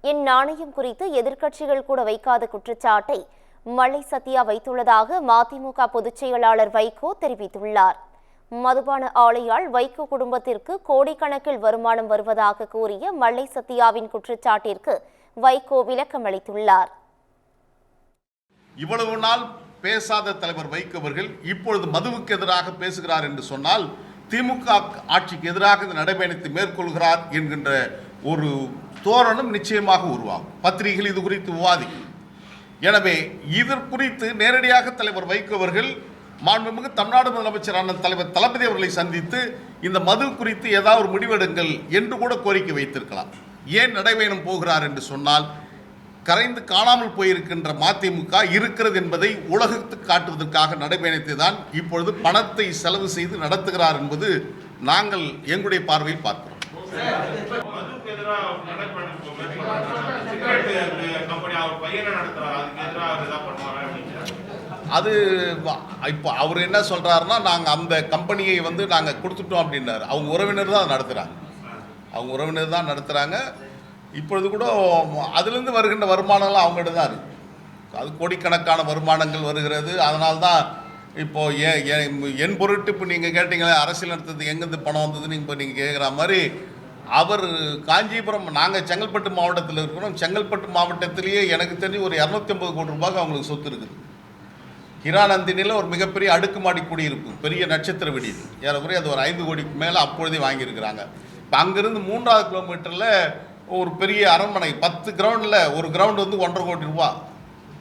என் நாணயம் குறித்து எதிர்க்கட்சிகள் கூட வைக்காத குற்றச்சாட்டை மல்லை சத்யா வைத்துள்ளதாக மதிமுக பொதுச் செயலாளர் வைகோ தெரிவித்துள்ளார். மதுபான ஆலையால் வைகோ குடும்பத்திற்கு கோடிக்கணக்கில் வருமானம் வருவதாக கூறிய மல்லை சத்யாவின் குற்றச்சாட்டிற்கு வைகோ விளக்கம் அளித்துள்ளார். இவ்வளவு நாள் பேசாத தலைவர் வைகோ அவர்கள் இப்பொழுது மதுவுக்கு எதிராக பேசுகிறார் என்று சொன்னால் திமுக ஆட்சிக்கு எதிராக இந்த நடைபயணத்தை மேற்கொள்கிறார் என்கின்ற ஒரு தோரணம் நிச்சயமாக உருவாகும். பத்திரிகைகள் இது குறித்து விவாதிக்கும். எனவே இது குறித்து நேரடியாக தலைவர் வைகோ அவர்கள் மாண்புமிகு தமிழ்நாடு முதலமைச்சரான தலைவர் தளபதி அவர்களை சந்தித்து இந்த மது குறித்து ஏதாவது ஒரு முடிவெடுங்கள் என்று கூட கோரிக்கை வைத்திருக்கலாம். ஏன் நடைபயணம் போகிறார் என்று சொன்னால் கரைந்து காணாமல் போயிருக்கின்ற மதிமுக இருக்கிறது என்பதை உலகத்துக்கு காட்டுவதற்காக நடைபயணத்தை தான் இப்பொழுது பணத்தை செலவு செய்து நடத்துகிறார் என்பது நாங்கள் எங்களுடைய பார்வையில் பார்க்கிறோம். அது இப்போ அவர் என்ன சொல்றாருன்னா நாங்கள் அந்த கம்பெனியை நாங்கள் கொடுத்துட்டோம் அப்படின்னாரு. அவங்க உறவினர் தான் நடத்துகிறாங்க. இப்பொழுது கூட அதுலேருந்து வருகின்ற வருமானங்கள்லாம் அவங்ககிட்ட தான் இருக்குது. அது கோடிக்கணக்கான வருமானங்கள் வருகிறது. அதனால்தான் இப்போது என் பொருட்டு இப்போ நீங்கள் கேட்டீங்களே அரசியல் நடத்துறதுக்கு எங்கேருந்து பணம் வந்ததுன்னு இப்போ நீங்கள் கேட்குற மாதிரி அவர் காஞ்சிபுரம், நாங்கள் செங்கல்பட்டு மாவட்டத்தில் இருக்கிறோம். செங்கல்பட்டு மாவட்டத்திலேயே எனக்கு தெரிஞ்சு ஒரு 250 கோடி ரூபாய்க்கு அவங்களுக்கு சொத்து இருக்குது. ஹிரானந்தினியில் ஒரு மிகப்பெரிய அடுக்குமாடி குடியிருப்பு, பெரிய நட்சத்திர வெடி, ஏறக்குறைய அது ஒரு 5 கோடிக்கு மேலே அப்பொழுதே வாங்கியிருக்கிறாங்க. இப்போ அங்கேருந்து 3வது கிலோமீட்டரில் ஒரு பெரிய அரண்மனை, 10 கிரவுண்டில் ஒரு கிரவுண்டு 1.5 கோடி ரூபா.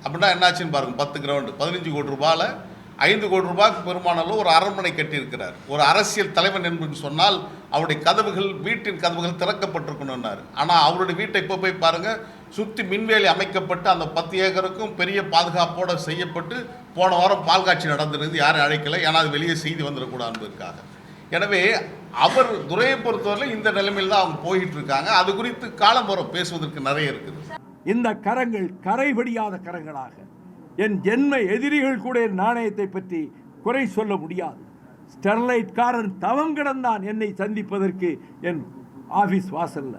அப்படின்னா என்னாச்சுன்னு பாருங்கள், 10 கிரவுண்டு 15 கோடி ரூபாயில் 5 கோடி ரூபாய்க்கு பெருமானளவு ஒரு அரண்மனை கட்டியிருக்கிறார். ஒரு அரசியல் தலைவன் என்று சொன்னால் அவருடைய கதவுகள், வீட்டின் கதவுகள் திறக்கப்பட்டிருக்கணும்னாரு. ஆனால் அவருடைய வீட்டை இப்போ போய் பாருங்கள், சுற்றி மின்வேலி அமைக்கப்பட்டு அந்த 10 ஏக்கருக்கும் பெரிய பாதுகாப்போடு செய்யப்பட்டு போன வாரம் பால் காட்சி நடந்திருக்குது. யாரும் அழைக்கலை, ஏன்னா அது வெளியே செய்தி வந்துடக்கூடாதுன்றதுக்காக. எனவே அவர் துறையை பொறுத்தவரை இந்த நிலைமையில் தான் அவங்க போயிட்டு இருக்காங்க. அது குறித்து காலம் வர பேசுவதற்கு நிறைய இருக்குது. இந்த கரங்கள் கரைபடியாத கரங்களாக என் ஜென்ம எதிரிகள் கூட என் நாணயத்தை பற்றி குறை சொல்ல முடியாது. ஸ்டெர்லைட்காரன் தவம் கிடந்தான் என்னை சந்திப்பதற்கு என் ஆபீஸ் வாசல்ல.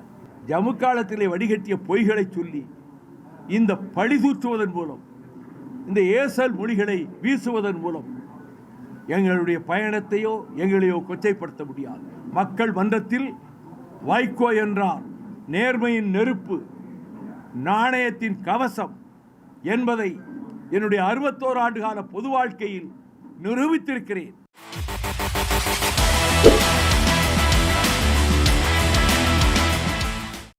ஜம்மு காலத்திலே வடிகட்டிய பொய்களை சொல்லி இந்த பழி தூற்றுவதன் மூலம், இந்த ஏசல் மொழிகளை வீசுவதன் மூலம் எங்களுடைய பயணத்தையோ எங்களையோ கொச்சைப்படுத்த முடியாது. மக்கள் மன்றத்தில் வைகோ என்றார் நேர்மையின் நெருப்பு, நாணயத்தின் கவசம் என்பதை என்னுடைய 61 ஆண்டு கால பொது வாழ்க்கையில் நிரூபித்திருக்கிறேன்.